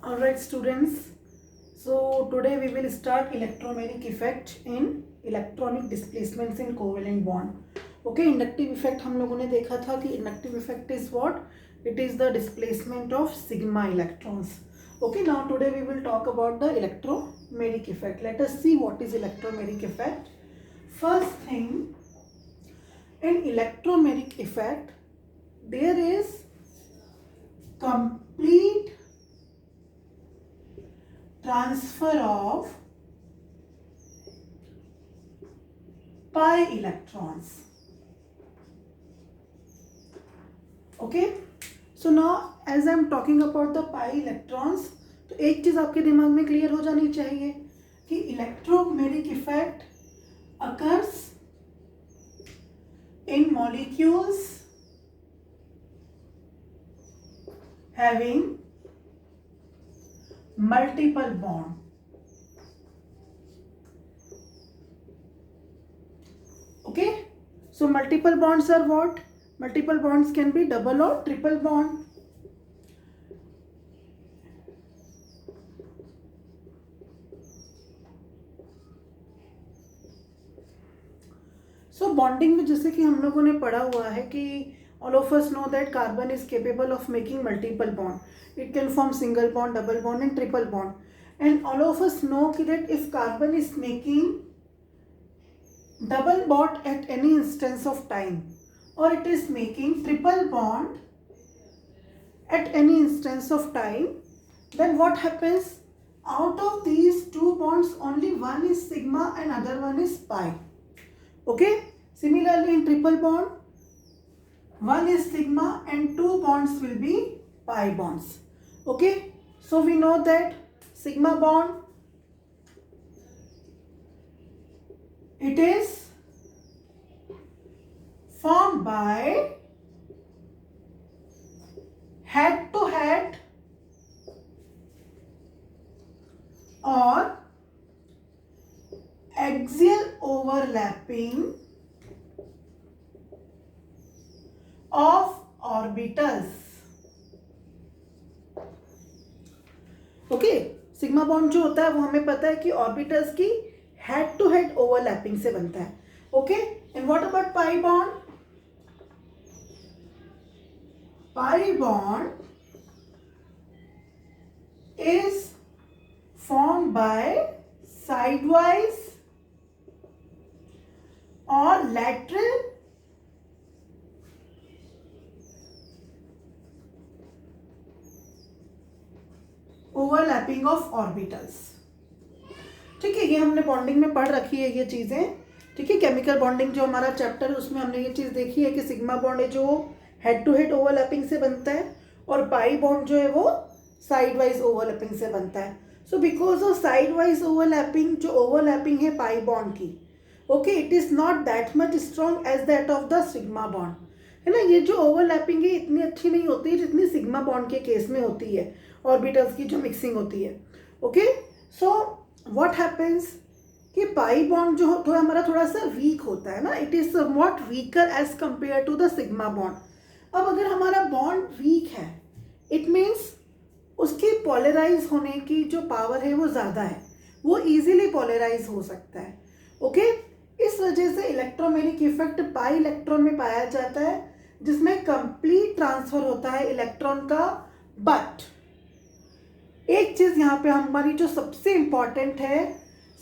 Alright students, so today we will start electromagnetic effect in electronic displacements in covalent bond. Okay, inductive effect हम लोगों ने देखा था कि inductive effect is what? It is the displacement of sigma electrons. Okay, now today we will talk about the electromagnetic effect. Let us see what is electromagnetic effect. First thing, in electromagnetic effect, there is complete transfer of pi electrons. Okay, so now as I am talking about the pi electrons, तो एक चीज आपके दिमाग में clear हो जानी चाहिए कि electromagnetic effect occurs in molecules having multiple bond. Okay, so multiple bonds are what? Multiple bonds can be double or triple bond. So bonding में जैसे कि हम लोगों ने पढ़ा हुआ है कि all of us know that carbon is capable of making multiple bond. It can form single bond, double bond and triple bond. And all of us know that if carbon is making double bond at any instance of time, or it is making triple bond at any instance of time, then what happens? Out of these two bonds, only one is sigma and other one is pi. Okay, similarly in triple bond, one is sigma and two bonds will be pi bonds. Okay, so we know that sigma bond, it is formed by head to head or axial overlapping of orbitals. Okay, sigma bond जो होता है वो हमें पता है कि orbitals की head to head overlapping से बनता है. Okay, and what about pi bond? Pi bond is formed by sidewise or lateral overlapping of orbitals. ठीक है, ये हमने बॉन्डिंग में पढ़ रखी है ये चीजें. ठीक है, केमिकल बॉन्डिंग जो हमारा चैप्टर है उसमें हमने ये चीज देखी है कि सिग्मा बॉन्ड है जो हेड टू हेड ओवरलैपिंग से बनता है और पाई बॉन्ड जो है वो साइड वाइज ओवरलैपिंग से बनता है. So because of side wise overlapping, जो ओवरलैपिंग है पाई बॉन्ड की, okay, it is not that much strong as that of the sigma bond. है ना, ये जो ओवरलैपिंग है इतनी अच्छी नहीं होती है जितनी सिग्मा बॉन्ड के केस में होती है, ऑर्बिटल्स की जो मिक्सिंग होती है. ओके, सो व्हाट हैपेंस कि पाई बॉन्ड जो तो हमारा थोड़ा सा वीक होता है ना, it is somewhat weaker as compare to the sigma bond. अब अगर हमारा बॉन्ड वीक है, इट मीन्स उसकी पोलराइज होने की जो पावर है वो ज़्यादा है, वो इजीली पोलराइज हो सकता है. ओके, इस वजह से इलेक्ट्रोमैग्नेटिक इफेक्ट पाई इलेक्ट्रॉन में पाया जाता है जिसमें कंप्लीट ट्रांसफर होता है इलेक्ट्रॉन का. बट एक चीज यहाँ पे हमारी जो सबसे इंपॉर्टेंट है,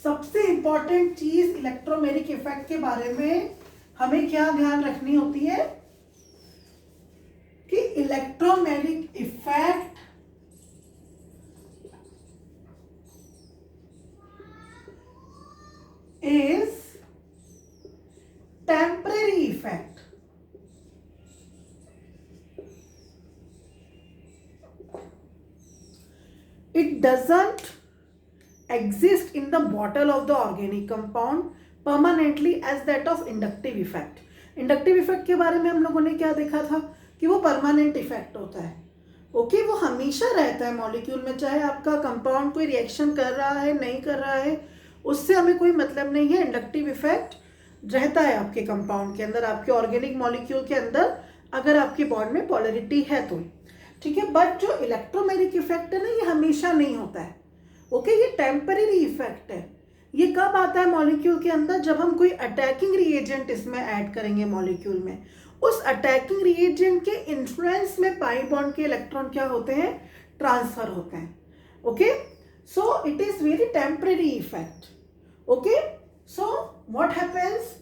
सबसे इंपॉर्टेंट चीज इलेक्ट्रोमैग्नेटिक इफेक्ट के बारे में हमें क्या ध्यान रखनी होती है कि electromagnetic effect is temporary effect. It doesn't exist in the bottle of the organic compound permanently as that of inductive effect. Inductive effect के बारे में हम लोगों ने क्या देखा था कि वो परमानेंट इफेक्ट होता है. ओके, वो हमेशा रहता है मॉलिक्यूल में, चाहे आपका कंपाउंड कोई रिएक्शन कर रहा है नहीं कर रहा है, उससे हमें कोई मतलब नहीं है. इंडक्टिव इफेक्ट रहता है आपके कंपाउंड के अंदर, आपके ऑर्गेनिक मॉलिक्यूल के अंदर, अगर आपके बॉन्ड में पोलरिटी है तो. ठीक है, बट जो इलेक्ट्रोमेरिक इफेक्ट है ना, ये हमेशा नहीं होता है। ओके, ये टेम्पररी इफेक्ट है। ये कब आता है मॉलिक्यूल के अंदर? जब हम कोई अटैकिंग रिएजेंट इसमें ऐड करेंगे मॉलिक्यूल में। उस अटैकिंग रिएजेंट के इन्फ्लुएंस में पाई बॉन्ड के इलेक्ट्रॉन क्या होते हैं? ट्रांसफर होते हैं। Okay, so it is very temporary effect. Okay, so what happens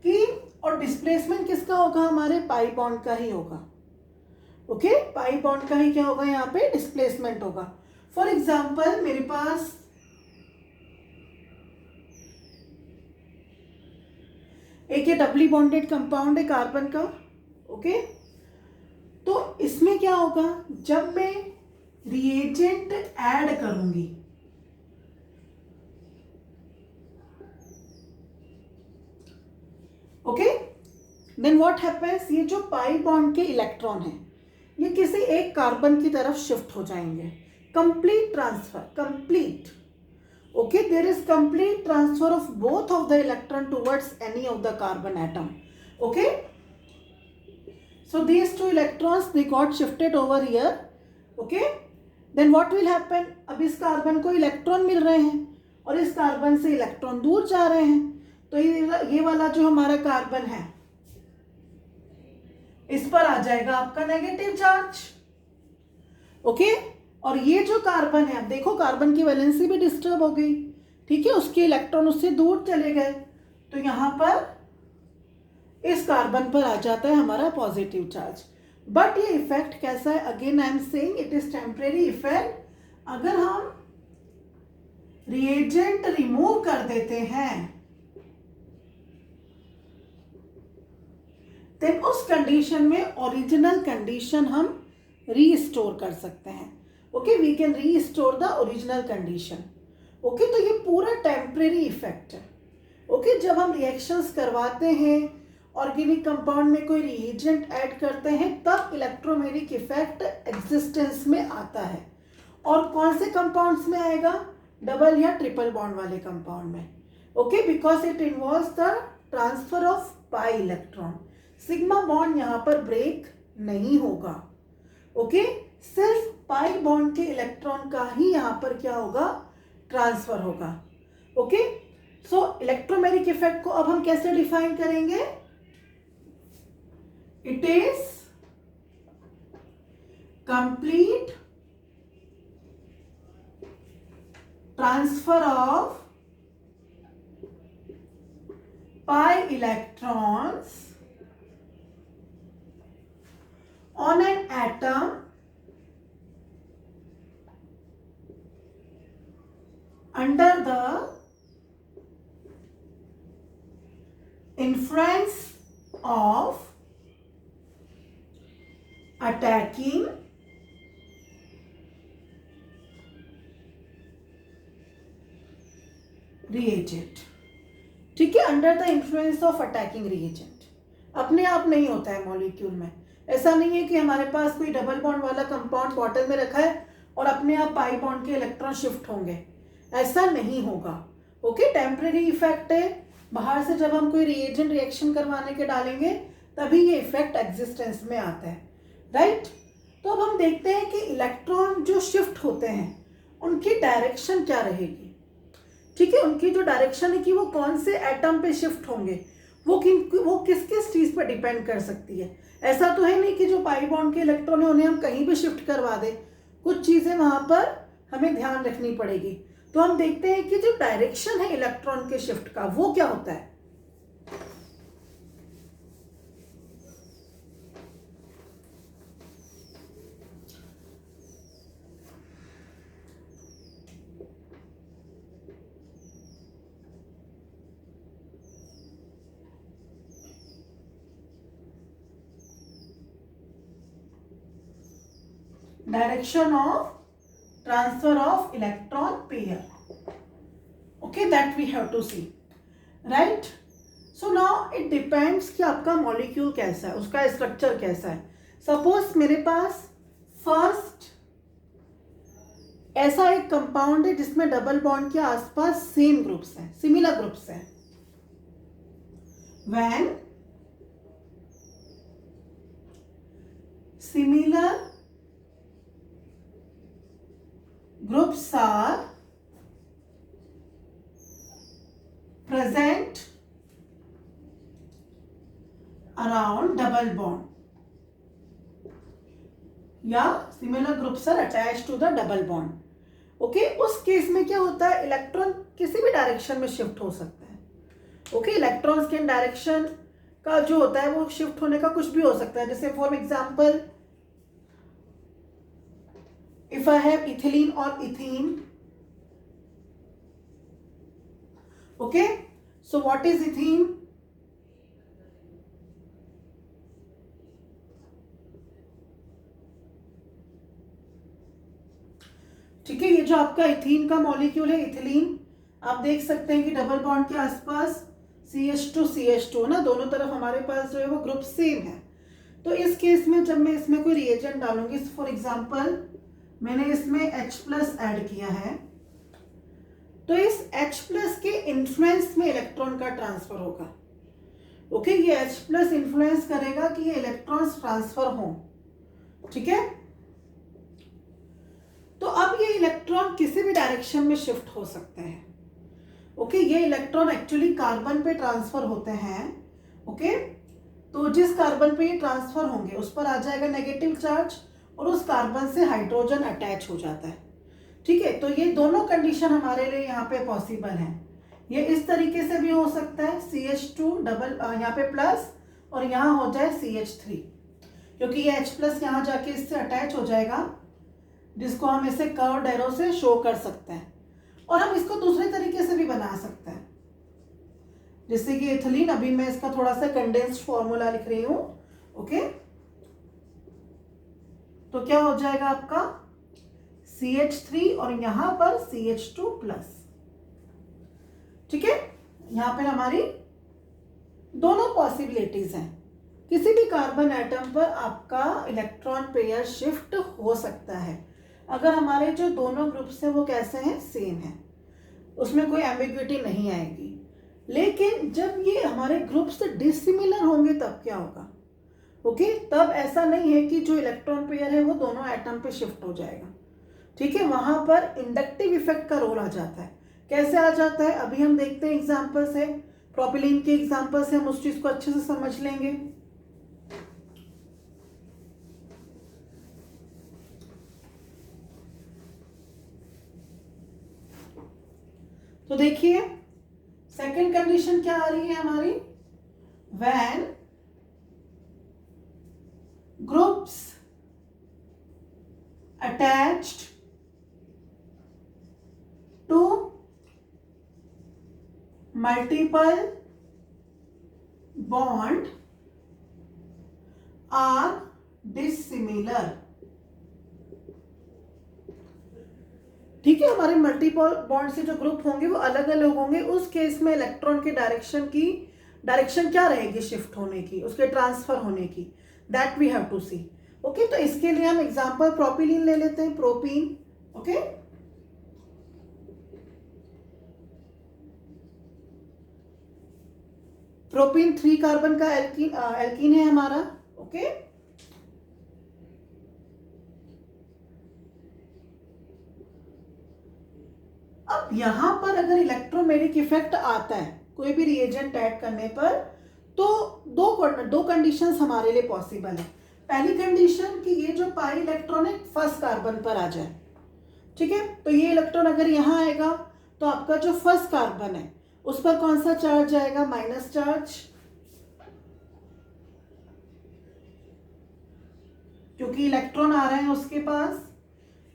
कि, और डिस्प्लेसमेंट किसका होगा? हमारे पाई बॉन्ड का ही होगा। ओके, पाई बॉन्ड का ही क्या होगा? यहाँ पे डिस्प्लेसमेंट होगा। फॉर एग्जाम्पल, मेरे पास एक ये डबली बॉन्डेड कंपाउंड है कार्बन का। ओके, तो इसमें क्या होगा? जब मैं रिएजेंट ऐड करूंगी, ओके, देन व्हाट हैपेंस, ये जो पाई बॉन्ड के इलेक्ट्रॉन है ये किसी एक कार्बन की तरफ शिफ्ट हो जाएंगे। Complete transfer, complete. Okay, there is complete transfer of both of the electron towards any of the carbon atom. Okay, so these two electrons they got shifted over here. Okay, then what will happen? अब इस carbon को electron मिल रहे हैं और इस carbon से electron दूर जा रहे हैं, तो ये वाला जो हमारा कार्बन है इस पर आ जाएगा आपका नेगेटिव चार्ज। ओके, और ये जो कार्बन है, अब देखो कार्बन की वैलेंसी भी डिस्टर्ब हो गई। ठीक है, उसके इलेक्ट्रॉन उससे दूर चले गए, तो यहां पर इस कार्बन पर आ जाता है हमारा पॉजिटिव चार्ज। बट ये इफेक्ट कैसा है? Again I am saying it is temporary effect. अगर हम रिएजेंट रिमूव कर देते हैं देन उस कंडीशन में ओरिजिनल कंडीशन हम रीस्टोर कर सकते हैं। Okay, we can restore the original condition. Okay, तो ये पूरा टेम्परेरी इफेक्ट है। ओके, जब हम रिएक्शंस करवाते हैं, ऑर्गेनिक कंपाउंड में कोई रिएजेंट ऐड करते हैं, तब इलेक्ट्रोमेरिक इफेक्ट एग्जिस्टेंस में आता है। और कौन से कंपाउंड्स में आएगा? डबल या ट्रिपल बॉन्ड वाले कंपाउंड में। Okay, because it involves the transfer of pi electron. Sigma bond यहाँ पर ब्रेक नहीं होगा। ओके, सिर्फ पाई बॉन्ड के इलेक्ट्रॉन का ही यहां पर क्या होगा? ट्रांसफर होगा। ओके, सो इलेक्ट्रोमेरिक इफेक्ट को अब हम कैसे डिफाइन करेंगे? It is complete transfer of pi electrons on an atom under the influence of attacking reagent। ठीक है, under the influence of attacking reagent. अपने आप नहीं होता है मॉलिक्यूल में। ऐसा नहीं है कि हमारे पास कोई डबल बॉन्ड वाला कंपाउंड बॉटल में रखा है और अपने आप पाई बॉन्ड के इलेक्ट्रॉन शिफ्ट होंगे, ऐसा नहीं होगा। ओके, टेम्परेरी इफेक्ट है। बाहर से जब हम कोई रिएजेंट रिएक्शन करवाने के डालेंगे तभी ये इफेक्ट एग्जिस्टेंस में आता है। राइट, तो अब हम देखते हैं कि इलेक्ट्रॉन जो शिफ्ट होते हैं उनकी डायरेक्शन क्या रहेगी। ठीक है, उनकी जो डायरेक्शन है कि वो कौन से एटम पे शिफ्ट होंगे, वो किस किस चीज पर डिपेंड कर सकती है। ऐसा तो है नहीं कि जो पाई बॉन्ड के इलेक्ट्रॉन है उन्हें हम कहीं भी शिफ्ट करवा दें, कुछ चीजें वहां पर हमें ध्यान रखनी पड़ेगी। तो हम देखते हैं कि जो डायरेक्शन है इलेक्ट्रॉन के शिफ्ट का वो क्या होता है। Direction of transfer of electron pair. Okay, that we have to see, right? So now it depends कि आपका मॉलिक्यूल कैसा है, उसका स्ट्रक्चर कैसा है। सपोज मेरे पास फर्स्ट ऐसा एक कंपाउंड है जिसमें डबल बॉन्ड के आसपास सेम ग्रुप्स हैं, सिमिलर ग्रुप्स हैं। When similar groups are present around double bond या similar groups are attached to the double bond। Okay, उस केस में क्या होता है, इलेक्ट्रॉन किसी भी डायरेक्शन में शिफ्ट हो सकता है। ओके, इलेक्ट्रॉन्स के डायरेक्शन का जो होता है वो शिफ्ट होने का कुछ भी हो सकता है। जैसे for example if I have ethylene और ethene, okay, so what is ethene? ठीक है, ये जो आपका इथीन का मॉलिक्यूल है इथिलीन, आप देख सकते हैं कि डबल बॉन्ड के आसपास CH2 ना, दोनों तरफ हमारे पास जो है वो ग्रुप सेम है। तो इस केस में जब मैं इसमें कोई रिएजेंट डालूंगी, फॉर एग्जांपल मैंने इसमें H+ ऐड किया है, तो इस H+ के इन्फ्लुएंस में इलेक्ट्रॉन का ट्रांसफर होगा। ओके, ये H+ इन्फ्लुएंस करेगा कि ये इलेक्ट्रॉन्स ट्रांसफर हों। ठीक है, तो अब ये इलेक्ट्रॉन किसी भी डायरेक्शन में शिफ्ट हो सकते हैं। ओके, ये इलेक्ट्रॉन एक्चुअली कार्बन पे ट्रांसफर होते हैं। ओके, तो जिस कार्बन पे ये ट्रांसफर होंगे उस पर आ जाएगा नेगेटिव चार्ज और उस कार्बन से हाइड्रोजन अटैच हो जाता है। ठीक है, तो ये दोनों कंडीशन हमारे लिए यहाँ पे पॉसिबल है। ये इस तरीके से भी हो सकता है, CH2 डबल यहाँ पे प्लस और यहाँ हो जाए CH3, क्योंकि ये H+ यहाँ जाके इससे अटैच हो जाएगा, जिसको हम इसे कर्व्ड एरो से शो कर सकते हैं। और हम इसको दूसरे तरीके से भी बना सकते हैं, जैसे कि इथिलीन, अभी मैं इसका थोड़ा सा कंडेंस्ड फॉर्मूला लिख रही हूँ। ओके, तो क्या हो जाएगा आपका CH3 और यहां पर CH2+। ठीक है, यहां पर हमारी दोनों पॉसिबिलिटीज हैं। किसी भी कार्बन एटम पर आपका इलेक्ट्रॉन पेयर शिफ्ट हो सकता है अगर हमारे जो दोनों ग्रुप्स हैं वो कैसे हैं, सेम है, उसमें कोई एम्बिग्युइटी नहीं आएगी। लेकिन जब ये हमारे ग्रुप्स डिसिमिलर होंगे तब क्या होगा? ओके, तब ऐसा नहीं है कि जो इलेक्ट्रॉन पेयर है वो दोनों एटम पे शिफ्ट हो जाएगा। ठीक है, वहां पर इंडक्टिव इफेक्ट का रोल आ जाता है। कैसे आ जाता है, अभी हम देखते हैं एग्जांपल से, प्रोपिलीन के एग्जांपल से हम उस चीज को अच्छे से समझ लेंगे। तो देखिए सेकंड कंडीशन क्या आ रही है हमारी, when groups attached to multiple bond are dissimilar. ठीक है, हमारे मल्टीपल बॉन्ड से जो ग्रुप होंगे वो अलग अलग होंगे। उस केस में इलेक्ट्रॉन के डायरेक्शन क्या रहेगी शिफ्ट होने की, उसके ट्रांसफर होने की, that we have to see. Okay, तो इसके लिए हम एग्जांपल प्रोपिलीन ले लेते हैं, प्रोपीन। ओके, प्रोपीन 3 कार्बन का एल्कीन है हमारा। ओके, अब यहां पर अगर इलेक्ट्रोमेरिक इफेक्ट आता है कोई भी रिएजेंट ऐड करने पर, तो दो कंडीशंस हमारे लिए पॉसिबल है। पहली कंडीशन कि ये जो पाई इलेक्ट्रॉन है फर्स्ट कार्बन पर आ जाए। ठीक है, तो ये इलेक्ट्रॉन अगर यहां आएगा तो आपका जो फर्स्ट कार्बन है उस पर कौन सा चार्ज आएगा, माइनस चार्ज, क्योंकि इलेक्ट्रॉन आ रहे हैं उसके पास।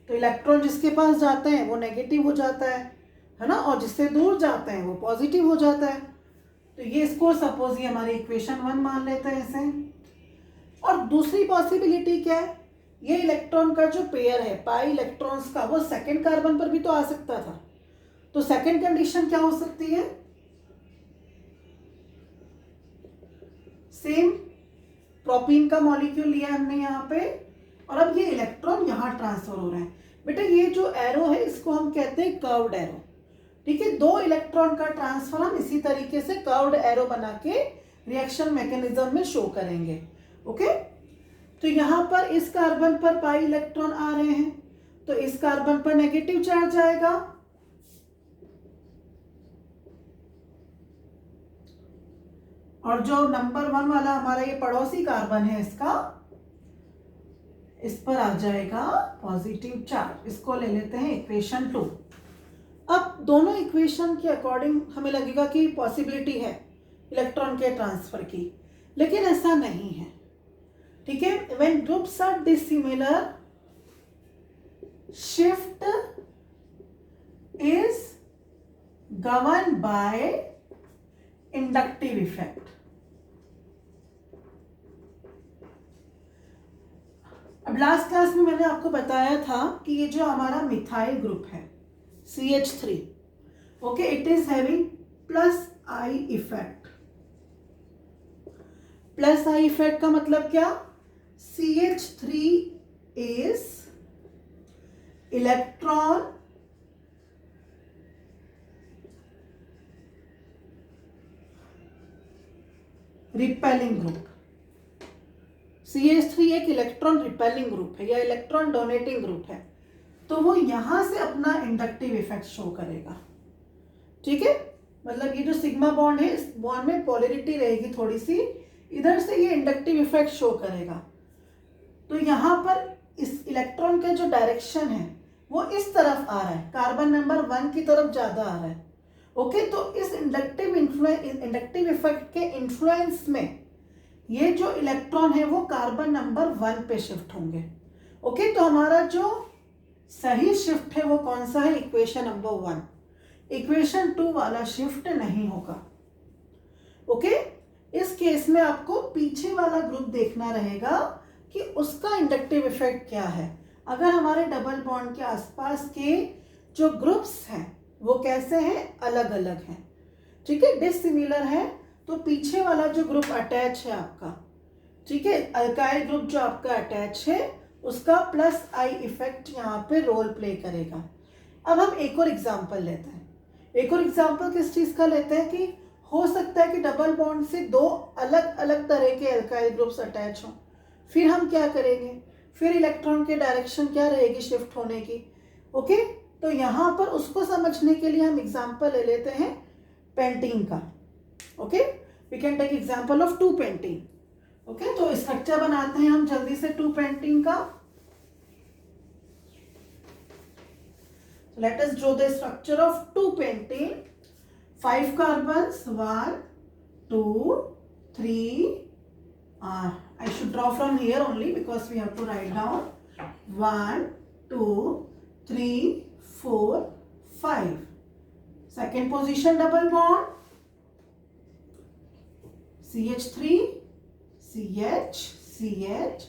तो इलेक्ट्रॉन जिसके पास जाते हैं वो नेगेटिव हो जाता है ना, और जिससे दूर जाते हैं वो पॉजिटिव हो जाता है। तो ये इसको सपोज ये हमारी इक्वेशन 1 मान लेते हैं इसे। और दूसरी पॉसिबिलिटी क्या है, ये इलेक्ट्रॉन का जो पेयर है पाई इलेक्ट्रॉन्स का, वो सेकंड कार्बन पर भी तो आ सकता था। तो सेकंड कंडीशन क्या हो सकती है, सेम प्रोपीन का मॉलिक्यूल लिया हमने यहाँ पे, और अब ये इलेक्ट्रॉन यहाँ ट्रांसफर हो रहे हैं। बेटा ये जो एरो है इसको हम कहते हैं कर्व्ड एरो। ठीक है, 2 इलेक्ट्रॉन का ट्रांसफर हम इसी तरीके से कर्व्ड एरो बना के रिएक्शन मैकेनिज्म में शो करेंगे। ओके, तो यहाँ पर इस कार्बन पर पाई इलेक्ट्रॉन आ रहे हैं, तो इस कार्बन पर नेगेटिव चार्ज आएगा, और जो नंबर 1 वाला हमारा ये पड़ोसी कार्बन है इसका, इस पर आ जाएगा पॉजिटिव चार्ज। इसको ले लेते हैं इक्वेशन 2। अब दोनों इक्वेशन के अकॉर्डिंग हमें लगेगा कि पॉसिबिलिटी है इलेक्ट्रॉन के ट्रांसफर की, लेकिन ऐसा नहीं है। ठीक है, when groups are dissimilar, shift is govern by inductive effect. अब लास्ट क्लास में मैंने आपको बताया था कि ये जो हमारा मिथाइल ग्रुप है CH3, okay, it is having plus I effect. Plus I effect का मतलब क्या? CH3 is electron repelling group. CH3 एक इलेक्ट्रॉन रिपेलिंग ग्रुप है या इलेक्ट्रॉन डोनेटिंग ग्रुप है, तो वो यहां से अपना इंडक्टिव इफेक्ट शो करेगा। ठीक है, मतलब ये जो सिग्मा बॉन्ड है, इस बॉन्ड में पोलैरिटी रहेगी थोड़ी सी, इधर से ये इंडक्टिव इफेक्ट शो करेगा। तो यहाँ पर इस इलेक्ट्रॉन का जो डायरेक्शन है वो इस तरफ आ रहा है, कार्बन नंबर 1 की तरफ ज्यादा आ रहा है। ओके, तो इस इंडक्टिव इफेक्ट के इन्फ्लुएंस में ये जो इलेक्ट्रॉन है वो कार्बन नंबर 1 पे शिफ्ट होंगे। ओके, तो हमारा जो सही शिफ्ट है वो कौन सा है? Equation number 1। इक्वेशन 2 वाला शिफ्ट नहीं होगा। ओके, इस केस में आपको पीछे वाला ग्रुप देखना रहेगा कि उसका इंडक्टिव इफेक्ट क्या है। अगर हमारे डबल बॉन्ड के आसपास के जो ग्रुप्स हैं वो कैसे हैं? अलग अलग हैं। ठीक है, डिसिमिलर है, तो पीछे वाला जो ग्रुप अटैच है आपका, ठीक है, अल्काइल ग्रुप जो आपका अटैच है, उसका प्लस आई इफेक्ट यहाँ पे रोल प्ले करेगा। अब हम एक और एग्जांपल लेते हैं। एक और एग्जांपल किस चीज़ का लेते हैं कि हो सकता है कि डबल बॉन्ड से 2 अलग अलग तरह के अल्काइल ग्रुप्स अटैच हों। फिर हम क्या करेंगे? फिर इलेक्ट्रॉन के डायरेक्शन क्या रहेगी शिफ्ट होने की। ओके, तो यहाँ पर उसको समझने के लिए हम एग्जांपल ले लेते हैं पेंटीन का। Okay, we can take example of 2 pentene. Okay, तो स्ट्रक्चर बनाते हैं हम जल्दी से 2 पेंटीन का। Let us draw the structure of 2 pentene. 5 carbons, 1 2 3, I should draw from here only because we have to write down 1 2 3 4 5. Second position double bond, CH3 CH CH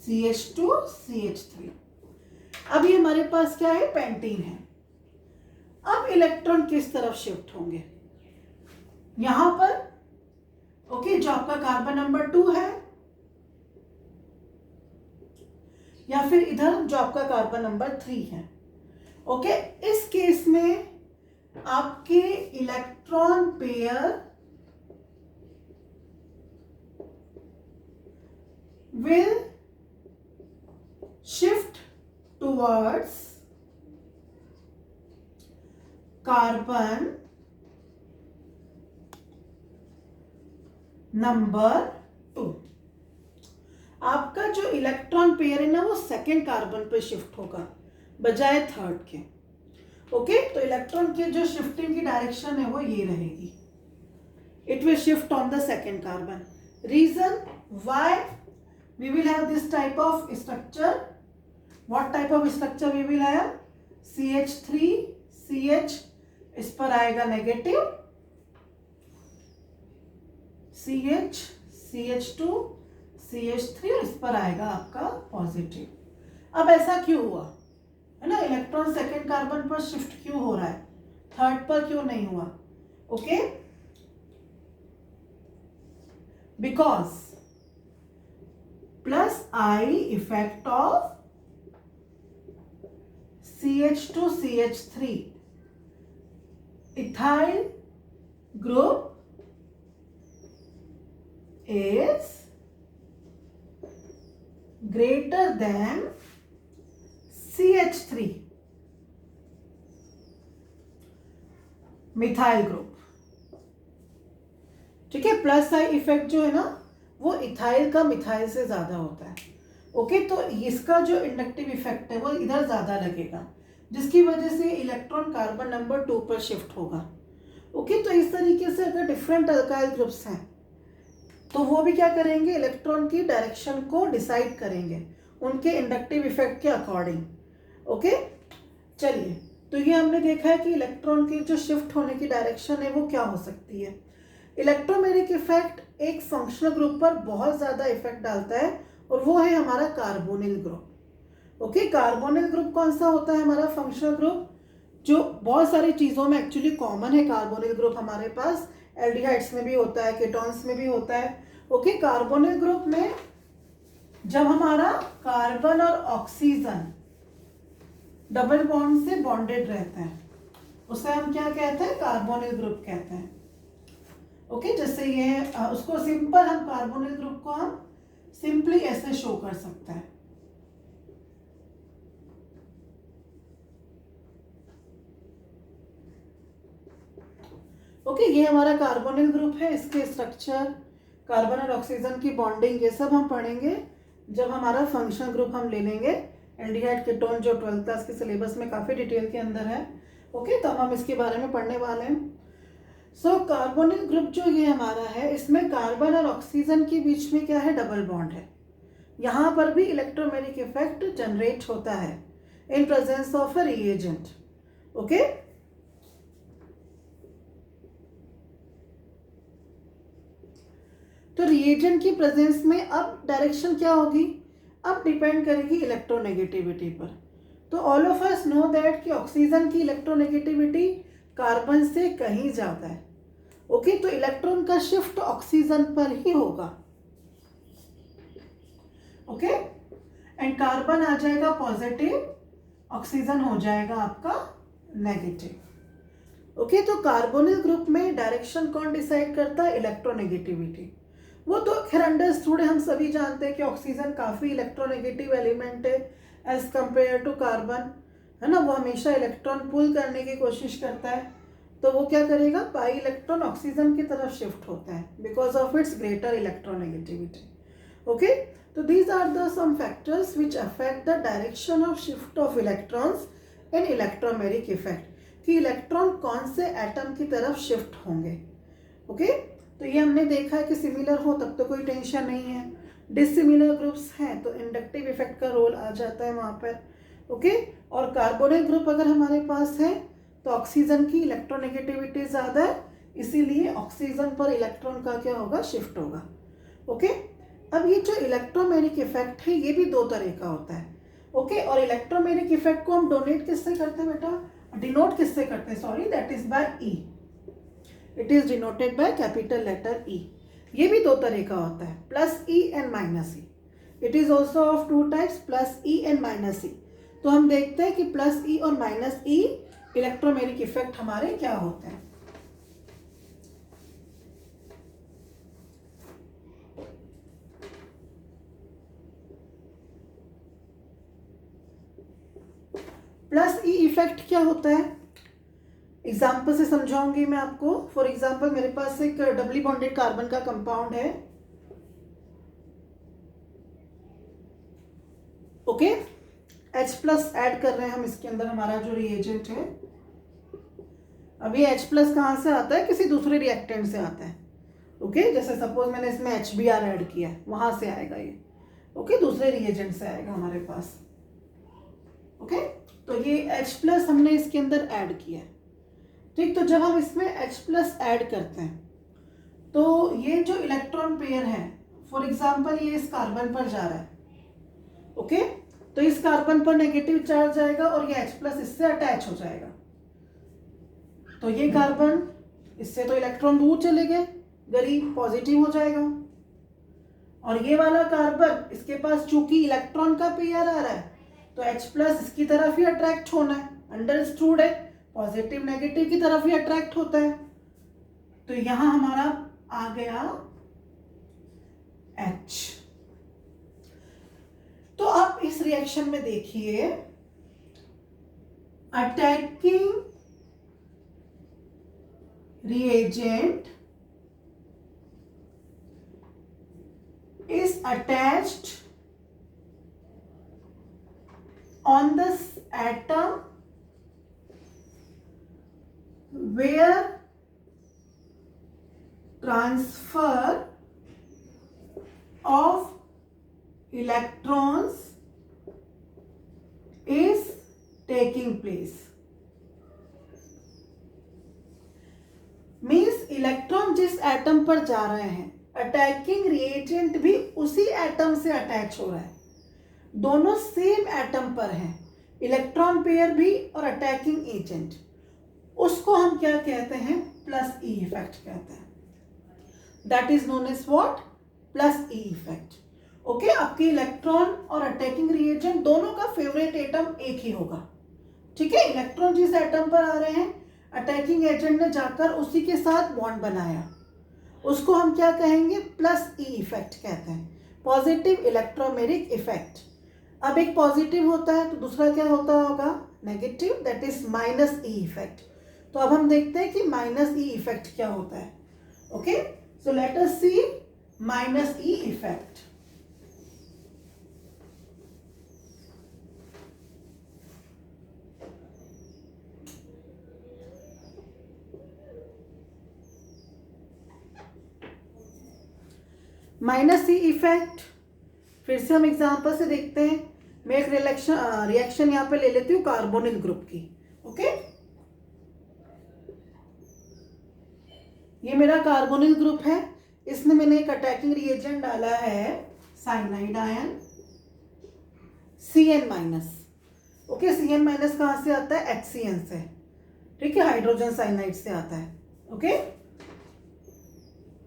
CH2 CH3। अब ये हमारे पास क्या है? पेंटीन है। अब electron किस तरफ shift होंगे? यहां पर, ओके, जो आपका कार्बन नंबर 2 है, या फिर इधर जो आपका कार्बन नंबर 3 है। ओके, इस केस में आपके electron pair will shift towards carbon number 2। आपका जो इलेक्ट्रॉन पेयर है ना वो सेकेंड कार्बन पे शिफ्ट होगा बजाय थर्ड के। ओके, तो इलेक्ट्रॉन के जो शिफ्टिंग की डायरेक्शन है वो ये रहेगी, it will shift on the second carbon. Reason why we will have this type of structure? What type of structure we will have? CH3 CH, इस पर आएगा नेगेटिव, CH CH2 CH3, इस पर आएगा आपका पॉजिटिव। अब ऐसा क्यों हुआ है ना? इलेक्ट्रॉन सेकेंड कार्बन पर शिफ्ट क्यों हो रहा है, थर्ड पर क्यों नहीं हुआ? Okay, because plus I effect of CH2 CH3, ethyl group is greater than CH CH3 methyl group, ठीक है। प्लस आई इफेक्ट जो है ना वो इथाइल का मिथाइल से ज्यादा होता है। ओके, तो इसका जो इंडक्टिव इफेक्ट है वो इधर ज्यादा लगेगा, जिसकी वजह से इलेक्ट्रॉन कार्बन नंबर 2 पर शिफ्ट होगा। ओके, तो इस तरीके से अगर डिफरेंट अल्काइल ग्रुप्स हैं तो वो भी क्या करेंगे, इलेक्ट्रॉन की डायरेक्शन को डिसाइड करेंगे उनके इंडक्टिव इफेक्ट के अकॉर्डिंग। ओके, चलिए, तो ये हमने देखा है कि इलेक्ट्रॉन की जो शिफ्ट होने की डायरेक्शन है वो क्या हो सकती है। इलेक्ट्रोमैग्नेटिक इफेक्ट एक फंक्शनल ग्रुप पर बहुत ज़्यादा इफेक्ट डालता है और वो है हमारा carbonyl group. Okay, carbonyl group कौन सा होता है हमारा फंक्शनल ग्रुप, जो बहुत सारी चीज़ों में एक्चुअली कॉमन है। कार्बोनिल ग्रुप हमारे पास एल्डिहाइड्स में भी होता है, कीटोन्स में भी होता है। ओके, कार्बोनिल ग्रुप में जब हमारा कार्बन और ऑक्सीजन डबल बॉन्ड से बॉन्डेड रहते हैं उसे हम क्या कहते हैं, कार्बोनिल ग्रुप कहते हैं। ओके, जैसे ये उसको सिंपल हम कार्बोनिल ग्रुप को हम सिंपली ऐसे शो कर सकते हैं। ओके, ये हमारा कार्बोनिल ग्रुप है। इसके स्ट्रक्चर, कार्बन और ऑक्सीजन की बॉन्डिंग, ये सब हम पढ़ेंगे जब हमारा फंक्शनल ग्रुप हम ले लेंगे। एल्डिहाइड कीटोन जो 12th क्लास के सिलेबस में काफ़ी डिटेल के अंदर है। ओके, तो हम इसके बारे में पढ़ने वाले हैं। सो कार्बोनिल ग्रुप जो ये हमारा है, इसमें कार्बन और ऑक्सीजन के बीच में क्या है, डबल बॉन्ड है। यहाँ पर भी इलेक्ट्रोमैग्नेटिक इफेक्ट जनरेट होता है in presence of a reagent. Okay, तो रिएजेंट की प्रेजेंस में अब डायरेक्शन क्या होगी, अब डिपेंड करेगी इलेक्ट्रोनेगेटिविटी पर। तो all of us know that कि ऑक्सीजन की इलेक्ट्रोनेगेटिविटी कार्बन से कहीं ज़्यादा है। ओके, तो इलेक्ट्रॉन का शिफ्ट ऑक्सीजन पर ही होगा। ओके, एंड कार्बन आ जाएगा पॉजिटिव, ऑक्सीजन हो जाएगा आपका नेगेटिव। ओके, तो कार्बोनिल ग्रुप में डायरेक्शन कौन डिसाइड करता है, इलेक्ट्रोनेगेटिविटी। वो तो खैर अंडरस्टूड है, हम सभी जानते हैं कि ऑक्सीजन काफ़ी इलेक्ट्रोनेगेटिव एलिमेंट है एज कंपेयर टू कार्बन, है ना। वो हमेशा इलेक्ट्रॉन पुल करने की कोशिश करता है, तो वो क्या करेगा, पाई इलेक्ट्रॉन ऑक्सीजन की तरफ शिफ्ट होता है because of its greater electronegativity. Okay, तो these are the some factors which affect the direction of shift of electrons in electromagnetic effect, कि इलेक्ट्रॉन कौन से एटम की तरफ शिफ्ट होंगे। ओके, तो ये हमने देखा है कि सिमिलर हो तब तो कोई टेंशन नहीं है, डिसिमिलर ग्रुप्स हैं तो इंडक्टिव इफेक्ट का रोल आ जाता है वहाँ पर। ओके, और कार्बोनिल ग्रुप अगर हमारे पास है तो ऑक्सीजन की इलेक्ट्रोनेगेटिविटी ज़्यादा है, इसीलिए ऑक्सीजन पर इलेक्ट्रॉन का क्या होगा, शिफ्ट होगा। ओके, अब ये जो इलेक्ट्रोमैग्नेटिक इफेक्ट है ये भी दो तरह का होता है। ओके, और इलेक्ट्रोमैग्नेटिक इफेक्ट को हम डोनेट किससे करते हैं बेटा, डिनोट किससे करते हैं, sorry, that is by E. It is denoted by capital letter E. ये भी दो तरह का होता है, plus E and minus E. It is also of two types, plus E and minus E. तो हम देखते हैं कि प्लस ई और माइनस ई इलेक्ट्रोमैग्नेटिक इफेक्ट हमारे क्या होते हैं। प्लस ई इफेक्ट क्या होता है, एग्जाम्पल से समझाऊंगी मैं आपको। फॉर एग्जाम्पल मेरे पास एक डबली बॉन्डेड कार्बन का कंपाउंड है। ओके, H प्लस ऐड कर रहे हैं हम इसके अंदर, हमारा जो रिएजेंट है। अब ये H प्लस कहाँ से आता है, किसी दूसरे रिएक्टेंट से आता है। ओके, जैसे सपोज मैंने इसमें HBr ऐड किया है, वहां से आएगा ये। ओके, दूसरे रिएजेंट से आएगा हमारे पास। ओके, तो ये H प्लस हमने इसके अंदर ऐड किया है। ठीक, तो जब हम इसमें H प्लस ऐड करते हैं तो ये जो इलेक्ट्रॉन पेयर है, फॉर एग्जाम्पल ये इस कार्बन पर जा रहा है। ओके, तो इस कार्बन पर नेगेटिव चार्ज आएगा और ये H प्लस इससे अटैच हो जाएगा। तो ये कार्बन, इससे तो इलेक्ट्रॉन दूर चले गए, गरीब पॉजिटिव हो जाएगा। और ये वाला कार्बन, इसके पास चूंकि इलेक्ट्रॉन का पेयर आ रहा है तो H प्लस इसकी तरफ ही अट्रैक्ट होना है, अंडरस्टूड है, पॉजिटिव नेगेटिव की तरफ ही अट्रैक्ट होता है। तो यहां हमारा आ गया H। तो आप इस रिएक्शन में देखिए attacking reagent is attached on the atom where transfer of electrons is taking place. Means electron जिस एटम पर जा रहे हैं, अटैकिंग रिएजेंट भी उसी एटम से अटैच हो रहा है, दोनों सेम एटम पर हैं, इलेक्ट्रॉन पेयर भी और अटैकिंग एजेंट, उसको हम क्या कहते हैं? प्लस ई इफेक्ट कहते हैं. That is known as what? Plus E effect. Okay, आपके इलेक्ट्रॉन और अटैकिंग रिएजेंट दोनों का फेवरेट एटम एक ही होगा. ठीक है, इलेक्ट्रॉन जिस एटम पर आ रहे हैं, अटैकिंग एजेंट ने जाकर उसी के साथ बॉन्ड बनाया, उसको हम क्या कहेंगे? प्लस ई इफेक्ट कहते हैं, पॉजिटिव इलेक्ट्रोमेरिक इफेक्ट. अब एक पॉजिटिव होता है तो दूसरा क्या होता होगा? Negative, that is minus E effect. तो अब हम देखते हैं कि माइनस ई इफेक्ट क्या होता है. Okay, so let us see minus E effect. Minus E effect फिर से हम एग्जांपल से देखते हैं. मैं एक रिएक्शन यहाँ पे ले लेती हूँ कार्बोनिल ग्रुप की. ओके, ये मेरा कार्बोनिल ग्रुप है, इसमें मैंने एक अटैकिंग रिएजेंट डाला है cyanide ion Cn minus. Okay, Cn minus कहाँ से आता है? HCN से. ठीक है, हाइड्रोजन साइनाइड से आता है. ओके,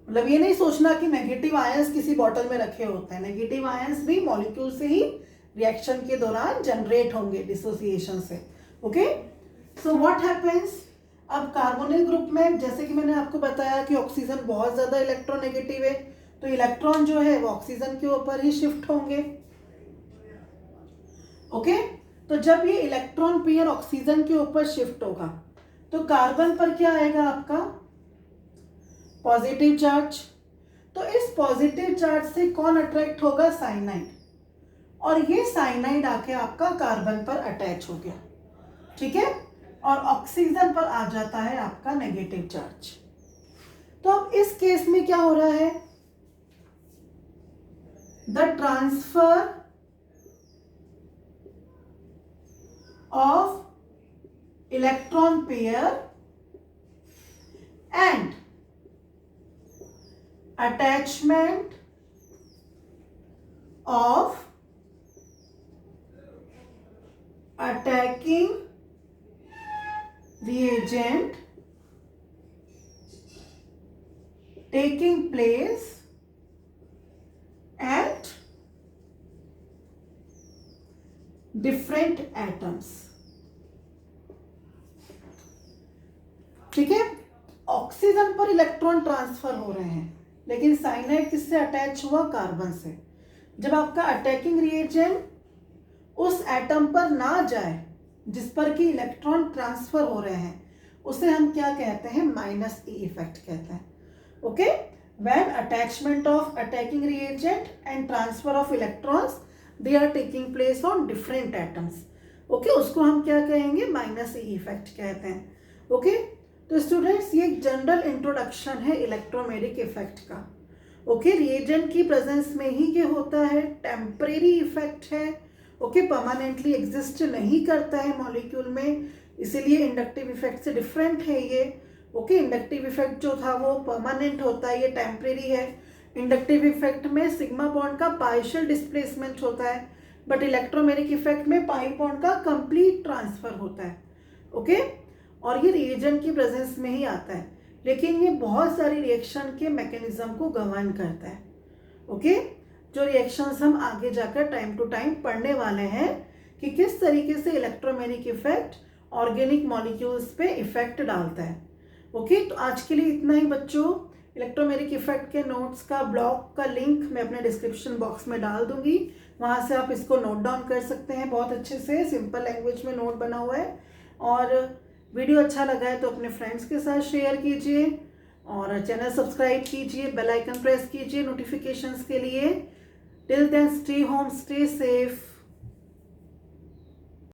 मतलब ये नहीं सोचना कि नेगेटिव आयंस किसी बॉटल में रखे होते हैं. नेगेटिव आयंस भी मॉलिक्यूल से ही रिएक्शन के दौरान जनरेट होंगे डिसोसिएशन से. Okay, so what happens? अब कार्बोनिल ग्रुप में जैसे कि मैंने आपको बताया कि ऑक्सीजन बहुत ज्यादा इलेक्ट्रोनेगेटिव है, तो इलेक्ट्रॉन जो है वो ऑक्सीजन के ऊपर ही शिफ्ट होंगे. ओके, तो जब ये इलेक्ट्रॉन पेयर ऑक्सीजन के ऊपर शिफ्ट होगा तो कार्बन पर क्या आएगा? आपका पॉजिटिव चार्ज. तो इस पॉजिटिव चार्ज से कौन अट्रैक्ट होगा? साइनाइड. और ये साइनाइड आके आपका कार्बन पर अटैच हो गया. ठीक है, और ऑक्सीजन पर आ जाता है आपका नेगेटिव चार्ज. तो अब इस केस में क्या हो रहा है? The transfer of electron pair and attachment of attacking reagent taking place at different atoms. ठीक है, ऑक्सीजन पर इलेक्ट्रॉन ट्रांसफर हो रहे हैं, लेकिन साइनाइड किससे अटैच हुआ? कार्बन से. जब आपका अटैकिंग रिएजेंट उस एटम पर ना जाए जिस पर कि इलेक्ट्रॉन ट्रांसफर हो रहे हैं, उसे हम क्या कहते हैं? माइनस ई इफेक्ट कहते हैं. Okay, when attachment of attacking reagent and transfer of electrons they are taking place on different atoms. Okay, उसको हम क्या कहेंगे? माइनस ई इफेक्ट कहते हैं. ओके, तो स्टूडेंट्स ये एक जनरल इंट्रोडक्शन है इलेक्ट्रोमेरिक इफेक्ट का. ओके, रिएजेंट की प्रेजेंस में ही ये होता है, टेम्परेरी इफेक्ट है. ओके, परमानेंटली एग्जिस्ट नहीं करता है मॉलिक्यूल में, इसीलिए इंडक्टिव इफेक्ट से डिफरेंट है ये. ओके, इंडक्टिव इफेक्ट जो था वो परमानेंट होता है, ये टेम्परेरी है. इंडक्टिव इफेक्ट में सिग्मा बॉन्ड का पार्शियल डिस्प्लेसमेंट होता है, बट इलेक्ट्रोमेरिक इफेक्ट में पाई बॉन्ड का कंप्लीट ट्रांसफर होता है. ओके, और ये रिएजेंट की प्रेजेंस में ही आता है, लेकिन ये बहुत सारी रिएक्शन के मैकेनिज्म को गवर्न करता है. ओके, जो रिएक्शंस हम आगे जाकर टाइम टू टाइम पढ़ने वाले हैं कि किस तरीके से इलेक्ट्रोमेरिक इफेक्ट ऑर्गेनिक मॉलिक्यूल्स पे इफेक्ट डालता है. ओके, तो आज के लिए इतना ही बच्चों. इलेक्ट्रोमेरिक इफेक्ट के नोट्स का ब्लॉग का लिंक मैं अपने डिस्क्रिप्शन बॉक्स में डाल दूंगी, वहाँ से आप इसको नोट डाउन कर सकते हैं. बहुत अच्छे से सिंपल लैंग्वेज में नोट बना हुआ है. और वीडियो अच्छा लगा है तो अपने फ्रेंड्स के साथ शेयर कीजिए और चैनल सब्सक्राइब कीजिए, बेल आइकन प्रेस कीजिए नोटिफिकेशंस के लिए। Till then stay home, stay safe.